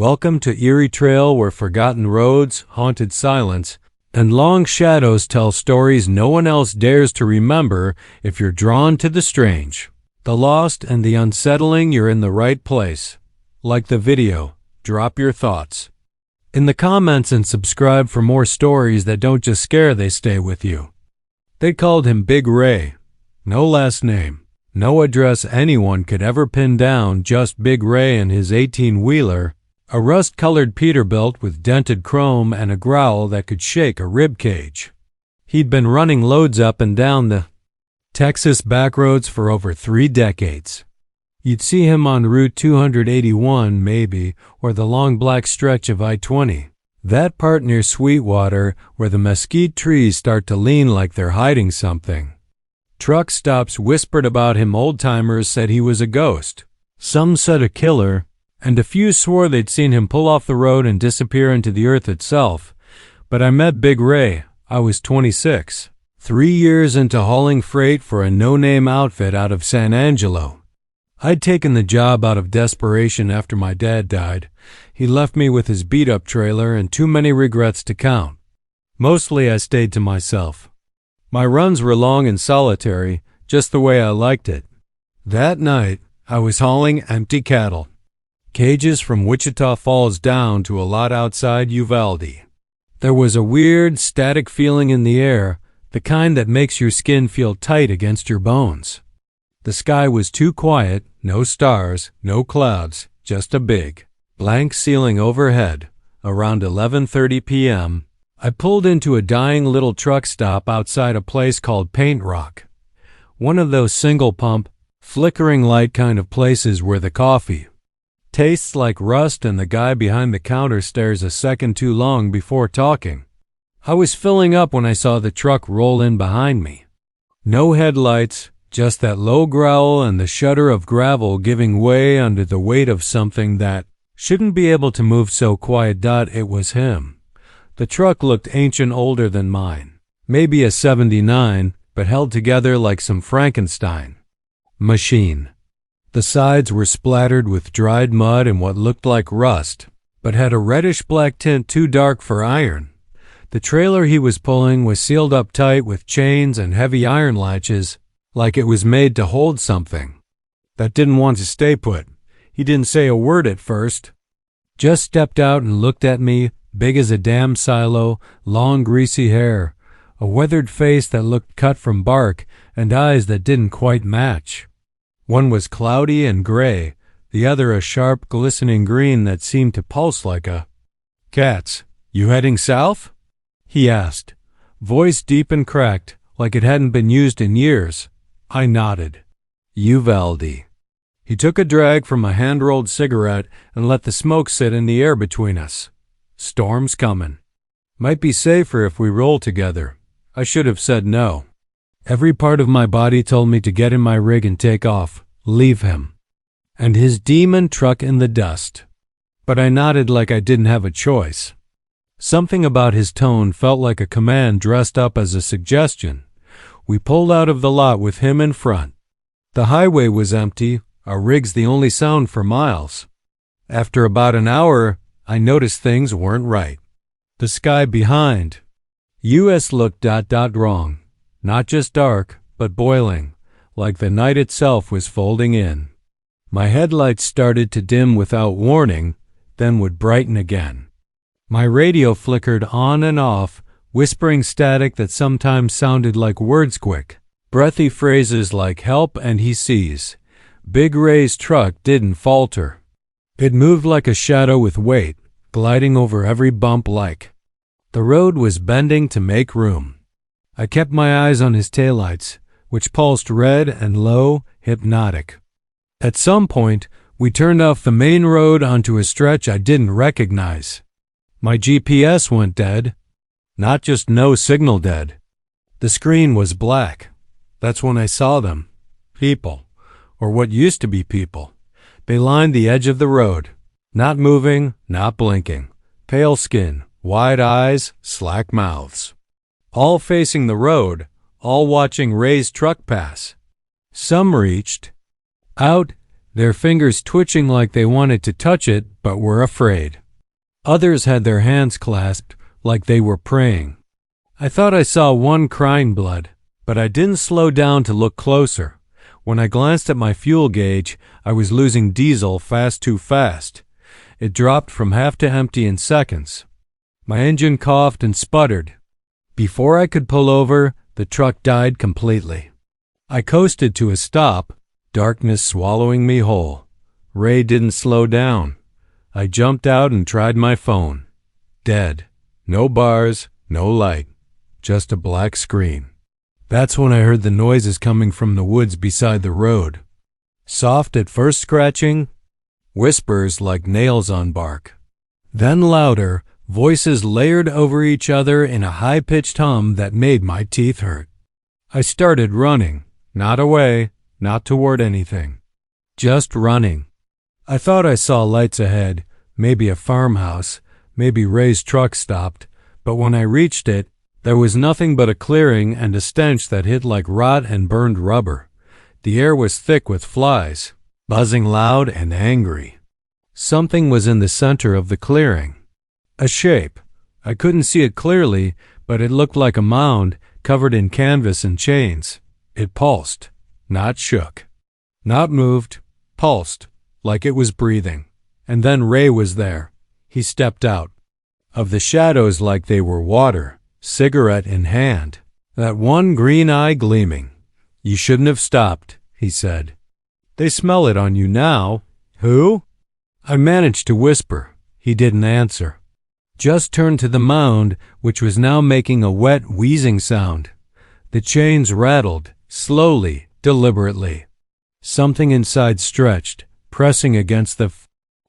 Welcome to Erie Trail, where forgotten roads, haunted silence, and long shadows tell stories no one else dares to remember. If you're drawn to the strange, the lost, and the unsettling, you're in the right place. Like the video, drop your thoughts in the comments and subscribe for more stories that don't just scare, they stay with you. They called him Big Ray. No last name, no address anyone could ever pin down, just Big Ray and his 18-wheeler, a rust-colored Peterbilt with dented chrome and a growl that could shake a rib cage. He'd been running loads up and down the Texas backroads for over 3 decades. You'd see him on Route 281 maybe, or the long black stretch of I-20. That part near Sweetwater where the mesquite trees start to lean like they're hiding something. Truck stops whispered about him. Old-timers said he was a ghost. Some said a killer, and a few swore they'd seen him pull off the road and disappear into the earth itself. But I met Big Ray. I was 26. 3 years into hauling freight for a no-name outfit out of San Angelo. I'd taken the job out of desperation after my dad died. He left me with his beat-up trailer and too many regrets to count. Mostly I stayed to myself. My runs were long and solitary, just the way I liked it. That night, I was hauling empty cattle. Cages from Wichita Falls down to a lot outside Uvalde. There was a weird, static feeling in the air, the kind that makes your skin feel tight against your bones. The sky was too quiet, no stars, no clouds, just a big, blank ceiling overhead. Around 11:30 p.m., I pulled into a dying little truck stop outside a place called Paint Rock. One of those single-pump, flickering light kind of places where the coffee tastes like rust and the guy behind the counter stares a second too long before talking. I was filling up when I saw the truck roll in behind me. No headlights, just that low growl and the shudder of gravel giving way under the weight of something that shouldn't be able to move so quiet. It was him. The truck looked ancient, older than mine. Maybe a 79, but held together like some Frankenstein machine. The sides were splattered with dried mud and what looked like rust, but had a reddish-black tint too dark for iron. The trailer he was pulling was sealed up tight with chains and heavy iron latches, like it was made to hold something that didn't want to stay put. He didn't say a word at first, just stepped out and looked at me, big as a damn silo, long greasy hair, a weathered face that looked cut from bark, and eyes that didn't quite match. One was cloudy and gray, the other a sharp, glistening green that seemed to pulse like a cat's. "You heading south?" he asked, voice deep and cracked, like it hadn't been used in years. I nodded. Uvalde. He took a drag from a hand-rolled cigarette and let the smoke sit in the air between us. "Storm's coming. Might be safer if we roll together." I should have said no. Every part of my body told me to get in my rig and take off, leave him and his demon truck in the dust. But I nodded like I didn't have a choice. Something about his tone felt like a command dressed up as a suggestion. We pulled out of the lot with him in front. The highway was empty, our rig's the only sound for miles. After about an hour, I noticed things weren't right. The sky behind us looked wrong. Not just dark, but boiling, like the night itself was folding in. My headlights started to dim without warning, then would brighten again. My radio flickered on and off, whispering static that sometimes sounded like words, quick, breathy phrases like "help" and "he sees." Big Ray's truck didn't falter. It moved like a shadow with weight, gliding over every bump like the road was bending to make room. I kept my eyes on his taillights, which pulsed red and low, hypnotic. At some point, we turned off the main road onto a stretch I didn't recognize. My GPS went dead. Not just no signal dead. The screen was black. That's when I saw them. People. Or what used to be people. They lined the edge of the road. Not moving, not blinking. Pale skin, wide eyes, slack mouths. All facing the road, all watching Ray's truck pass. Some reached out their fingers twitching like they wanted to touch it but were afraid. Others had their hands clasped like they were praying. I thought I saw one crying blood, but I didn't slow down to look closer. When I glanced at my fuel gauge, I was losing diesel too fast. It dropped from half to empty in seconds. My engine coughed and sputtered. Before I could pull over, the truck died completely. I coasted to a stop, darkness swallowing me whole. Ray didn't slow down. I jumped out and tried my phone. Dead. No bars, no light. Just a black screen. That's when I heard the noises coming from the woods beside the road. Soft at first scratching, whispers like nails on bark. Then louder, voices layered over each other in a high-pitched hum that made my teeth hurt. I started running, not away, not toward anything. Just running. I thought I saw lights ahead, maybe a farmhouse, maybe Ray's truck stopped, but when I reached it, there was nothing but a clearing and a stench that hit like rot and burned rubber. The air was thick with flies, buzzing loud and angry. Something was in the center of the clearing. A shape. I couldn't see it clearly, but it looked like a mound covered in canvas and chains. It pulsed, not shook. Not moved, pulsed, like it was breathing. And then Ray was there. He stepped out. Of the shadows like they were water, cigarette in hand, that one green eye gleaming. "You shouldn't have stopped," he said. "They smell it on you now." "Who?" I managed to whisper. He didn't answer. Just turned to the mound, which was now making a wet, wheezing sound. The chains rattled, slowly, deliberately. Something inside stretched, pressing against the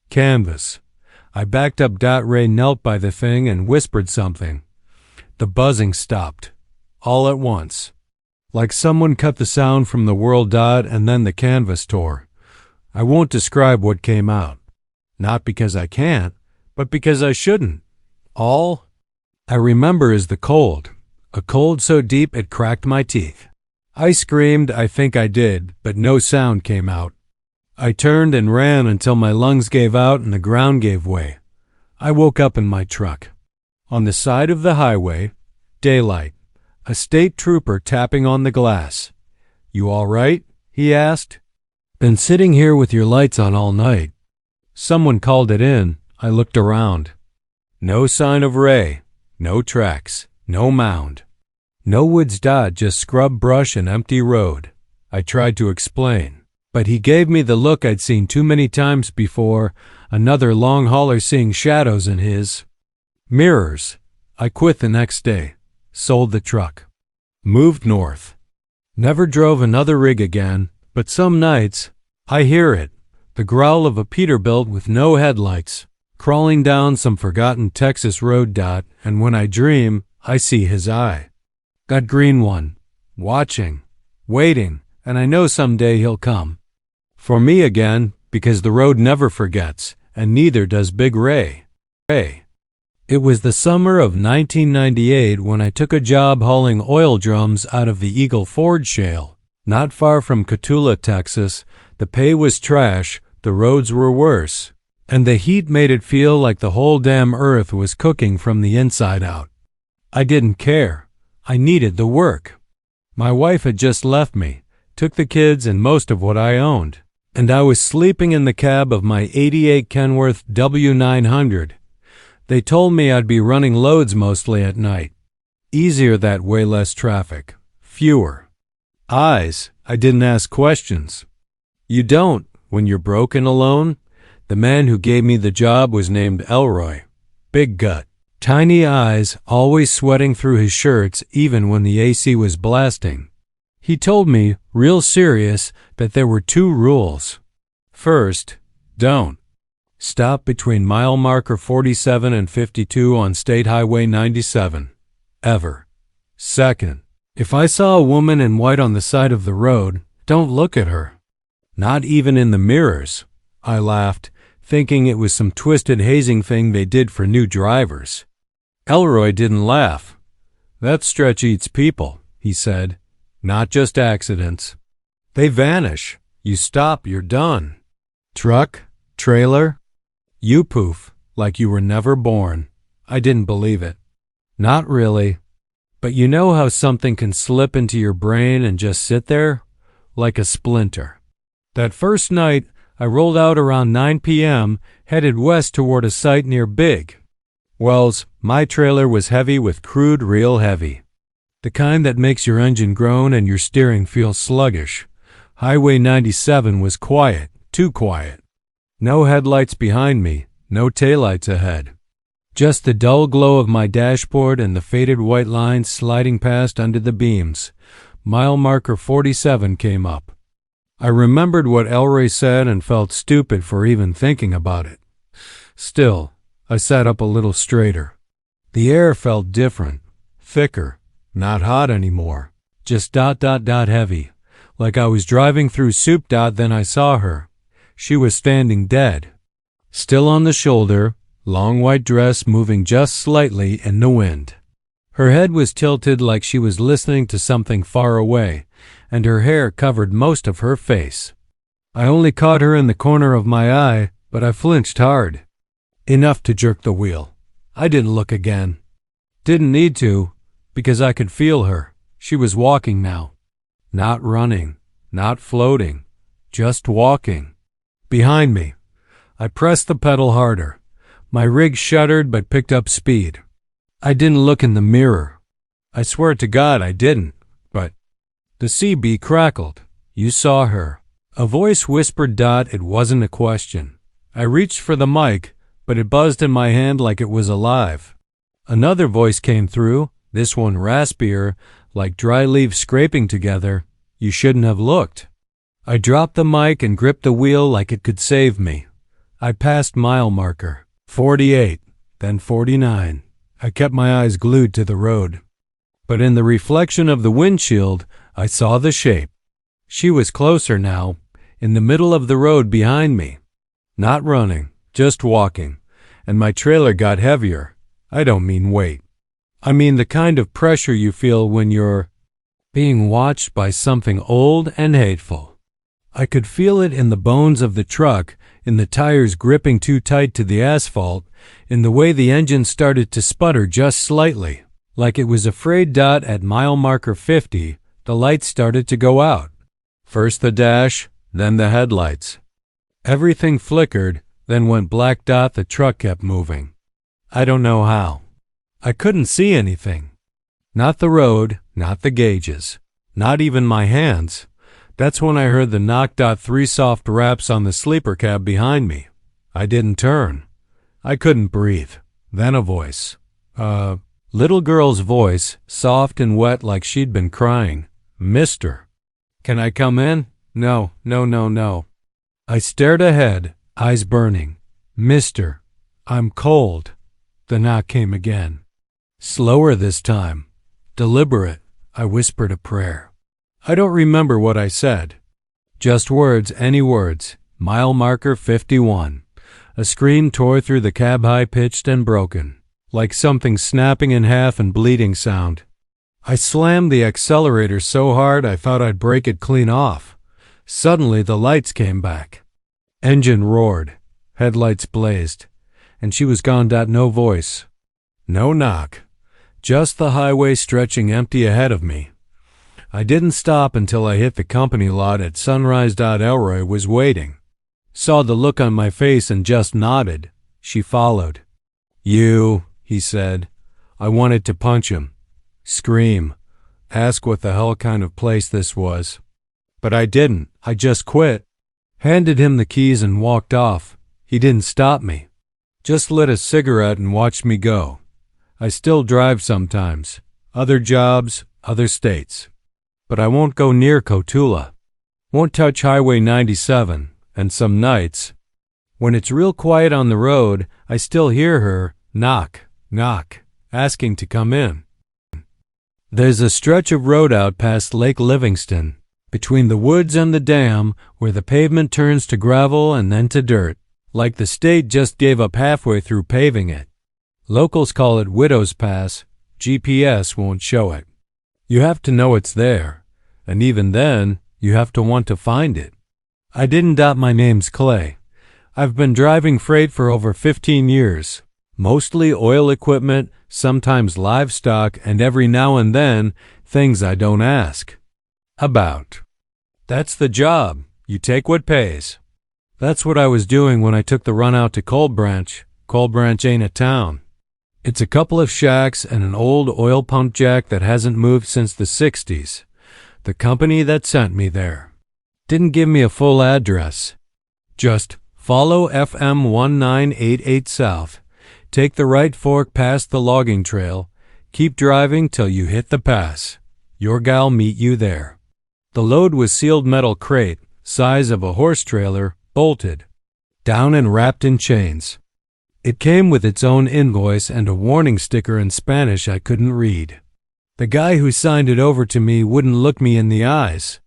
canvas. I backed up. Ray knelt by the thing and whispered something. The buzzing stopped, all at once. Like someone cut the sound from the world. And then the canvas tore. I won't describe what came out. Not because I can't, but because I shouldn't. All I remember is the cold, a cold so deep it cracked my teeth. I screamed, I think I did, but no sound came out. I turned and ran until my lungs gave out and the ground gave way. I woke up in my truck. On the side of the highway, daylight, a state trooper tapping on the glass. "You all right?" he asked. "Been sitting here with your lights on all night." Someone called it in. I looked around. No sign of Ray, no tracks, no mound. No woods. Just scrub brush and empty road. I tried to explain, but he gave me the look I'd seen too many times before, another long hauler seeing shadows in his mirrors. I quit the next day, sold the truck, moved north. Never drove another rig again, but some nights, I hear it, the growl of a Peterbilt with no headlights, crawling down some forgotten Texas road. And when I dream, I see his eye. That green one, watching, waiting, and I know someday he'll come. For me again, because the road never forgets, and neither does Big Ray. It was the summer of 1998 when I took a job hauling oil drums out of the Eagle Ford Shale, not far from Cotulla, Texas. The pay was trash, the roads were worse, and the heat made it feel like the whole damn earth was cooking from the inside out. I didn't care. I needed the work. My wife had just left me, took the kids and most of what I owned, and I was sleeping in the cab of my '88 Kenworth W900. They told me I'd be running loads mostly at night. Easier that way, less traffic, fewer eyes. I didn't ask questions. You don't when you're broke and alone. The man who gave me the job was named Elroy. Big gut, tiny eyes, always sweating through his shirts even when the AC was blasting. He told me, real serious, that there were 2 rules. First, don't stop between mile marker 47 and 52 on State Highway 97. Ever. Second, if I saw a woman in white on the side of the road, don't look at her. Not even in the mirrors. I laughed, thinking it was some twisted hazing thing they did for new drivers. Elroy didn't laugh. "That stretch eats people," he said. "Not just accidents. They vanish. You stop, you're done. Truck? Trailer? You poof, like you were never born. I didn't believe it. Not really. But you know how something can slip into your brain and just sit there? Like a splinter. That first night, I rolled out around 9 p.m., headed west toward a site near Big. Wells, my trailer was heavy with crude real heavy. The kind that makes your engine groan and your steering feel sluggish. Highway 97 was quiet, too quiet. No headlights behind me, no taillights ahead. Just the dull glow of my dashboard and the faded white lines sliding past under the beams. Mile marker 47 came up. I remembered what Elroy said and felt stupid for even thinking about it. Still, I sat up a little straighter. The air felt different, thicker, not hot anymore, just ... heavy, like I was driving through soup. Then I saw her. She was standing dead. Still on the shoulder, long white dress moving just slightly in the wind. Her head was tilted like she was listening to something far away, and her hair covered most of her face. I only caught her in the corner of my eye, but I flinched hard. Enough to jerk the wheel. I didn't look again. Didn't need to, because I could feel her. She was walking now. Not running, not floating, just walking. Behind me. I pressed the pedal harder. My rig shuddered but picked up speed. I didn't look in the mirror. I swear to God I didn't, but the CB crackled. You saw her. A voice whispered. It wasn't a question. I reached for the mic, but it buzzed in my hand like it was alive. Another voice came through, this one raspier, like dry leaves scraping together. You shouldn't have looked. I dropped the mic and gripped the wheel like it could save me. I passed mile marker 48, then 49. I kept my eyes glued to the road. But in the reflection of the windshield, I saw the shape. She was closer now, in the middle of the road behind me. Not running, just walking. And my trailer got heavier. I don't mean weight. I mean the kind of pressure you feel when you're being watched by something old and hateful. I could feel it in the bones of the truck, in the tires gripping too tight to the asphalt, in the way the engine started to sputter just slightly, like it was afraid. At mile marker 50, the lights started to go out. First the dash, then the headlights. Everything flickered, then went black. The truck kept moving. I don't know how. I couldn't see anything. Not the road, not the gauges, not even my hands. That's when I heard the knock. 3 soft raps on the sleeper cab behind me. I didn't turn. I couldn't breathe. Then a voice. Little girl's voice, soft and wet like she'd been crying. Mister. Can I come in? No. I stared ahead, eyes burning. Mister, I'm cold. The knock came again. Slower this time. Deliberate. I whispered a prayer. I don't remember what I said. Just words, any words. Mile marker 51. A scream tore through the cab, high-pitched and broken, like something snapping in half and bleeding sound. I slammed the accelerator so hard I thought I'd break it clean off. Suddenly the lights came back. Engine roared. Headlights blazed. And she was gone. No voice. No knock. Just the highway stretching empty ahead of me. I didn't stop until I hit the company lot at Sunrise. Elroy was waiting. Saw the look on my face and just nodded. She followed. You, he said. I wanted to punch him. Scream. Ask what the hell kind of place this was. But I didn't. I just quit. Handed him the keys and walked off. He didn't stop me. Just lit a cigarette and watched me go. I still drive sometimes. Other jobs, other states. But I won't go near Cotulla. Won't touch Highway 97. And some nights, when it's real quiet on the road, I still hear her knock, knock, asking to come in. There's a stretch of road out past Lake Livingston, between the woods and the dam, where the pavement turns to gravel and then to dirt, like the state just gave up halfway through paving it. Locals call it Widow's Pass. GPS won't show it. You have to know it's there, and even then, you have to want to find it. I didn't. My name's Clay. I've been driving freight for over 15 years. Mostly oil equipment, sometimes livestock, and every now and then, things I don't ask about. That's the job. You take what pays. That's what I was doing when I took the run out to Cold Branch. Cold Branch ain't a town. It's a couple of shacks and an old oil pump jack that hasn't moved since the 60s. The company that sent me there didn't give me a full address. Just follow FM 1988 south. Take the right fork past the logging trail. Keep driving till you hit the pass. Your gal'll meet you there. The load was sealed metal crate, size of a horse trailer, bolted down and wrapped in chains. It came with its own invoice and a warning sticker in Spanish I couldn't read. The guy who signed it over to me wouldn't look me in the eyes.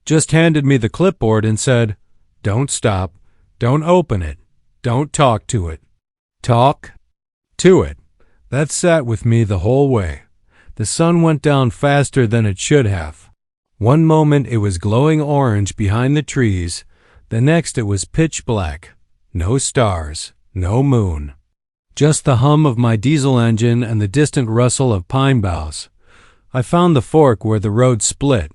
Just handed me the clipboard and said, "Don't stop. Don't open it. Don't talk to it. Talk to it." That sat with me the whole way. The sun went down faster than it should have. One moment it was glowing orange behind the trees. The next it was pitch black. No stars, no moon. Just the hum of my diesel engine and the distant rustle of pine boughs. I found the fork where the road split.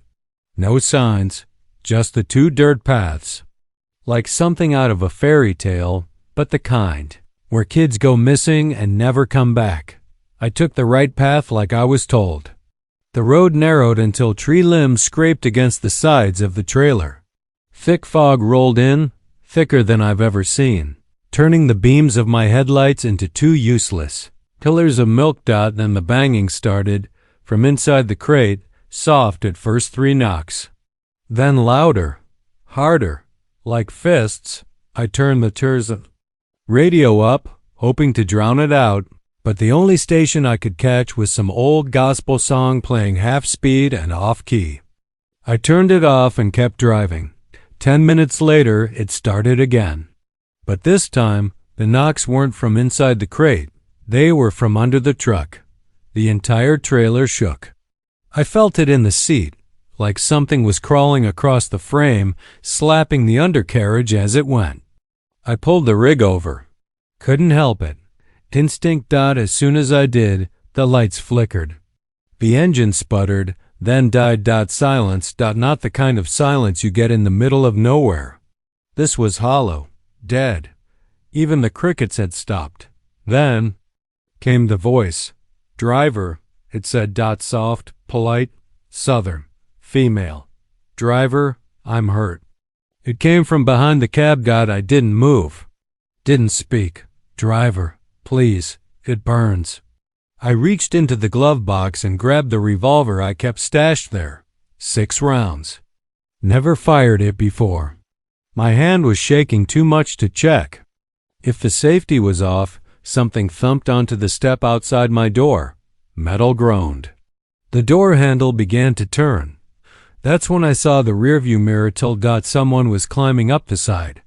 No signs, just the two dirt paths. Like something out of a fairy tale, but the kind where kids go missing and never come back. I took the right path like I was told. The road narrowed until tree limbs scraped against the sides of the trailer. Thick fog rolled in, thicker than I've ever seen, turning the beams of my headlights into two useless pillars of milk dot. Then the banging started, from inside the crate, soft at first 3 knocks. Then louder, harder, like fists. I turned the Terza radio up, hoping to drown it out, but the only station I could catch was some old gospel song playing half speed and off key. I turned it off and kept driving. 10 minutes later, it started again. But this time, the knocks weren't from inside the crate. They were from under the truck. The entire trailer shook. I felt it in the seat, like something was crawling across the frame, slapping the undercarriage as it went. I pulled the rig over. Couldn't help it. Instinct. As soon as I did, the lights flickered. The engine sputtered, then died. Silence. Not the kind of silence you get in the middle of nowhere. This was hollow, dead. Even the crickets had stopped. Then came the voice. "Driver," it said. Soft, polite, southern, female. "Driver, I'm hurt." It came from behind the cab. I didn't move. Didn't speak. "Driver, please, it burns." I reached into the glove box and grabbed the revolver I kept stashed there. 6 rounds. Never fired it before. My hand was shaking too much to check. If the safety was off, something thumped onto the step outside my door. Metal groaned. The door handle began to turn. That's when I saw the rearview mirror told someone was climbing up the side.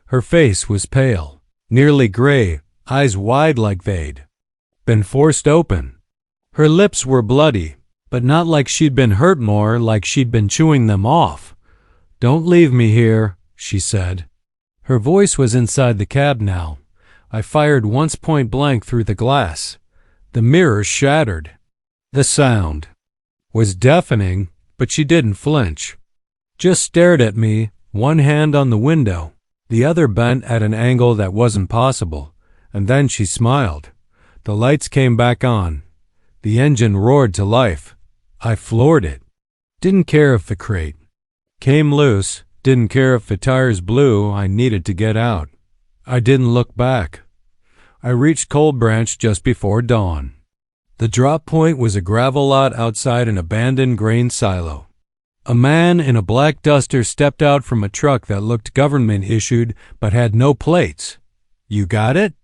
Her face was pale, nearly gray, eyes wide like they'd been forced open. Her lips were bloody, but not like she'd been hurt, more like she'd been chewing them off. "Don't leave me here," she said. Her voice was inside the cab now. I fired once point blank through the glass. The mirror shattered. The sound was deafening, but she didn't flinch. Just stared at me, one hand on the window, the other bent at an angle that wasn't possible. And then she smiled. The lights came back on. The engine roared to life. I floored it. Didn't care if the crate came loose. Didn't care if the tires blew. I needed to get out. I didn't look back. I reached Cold Branch just before dawn. The drop point was a gravel lot outside an abandoned grain silo. A man in a black duster stepped out from a truck that looked government-issued but had no plates. "You got it?"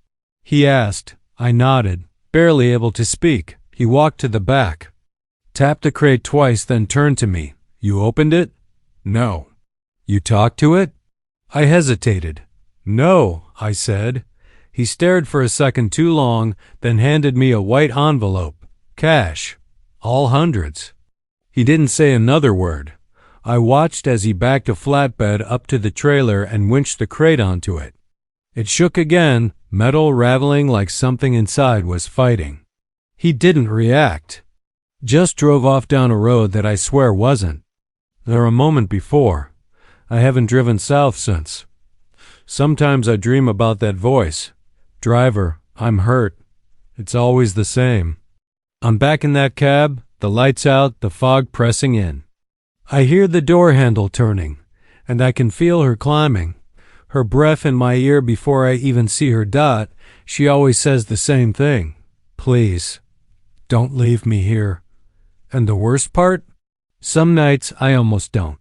he asked. I nodded, barely able to speak. He walked to the back, tapped the crate twice, then turned to me. "You opened it?" "No." "You talked to it?" I hesitated. "No," I said. He stared for a second too long, then handed me a white envelope. Cash. All hundreds. He didn't say another word. I watched as he backed a flatbed up to the trailer and winched the crate onto it. It shook again, metal raveling like something inside was fighting. He didn't react. Just drove off down a road that I swear wasn't there a moment before. I haven't driven south since. Sometimes I dream about that voice. Driver, I'm hurt. It's always the same. I'm back in that cab, the lights out, the fog pressing in. I hear the door handle turning, and I can feel her climbing. Her breath in my ear before I even see her dot. She always says the same thing. Please, don't leave me here. And the worst part? Some nights I almost don't.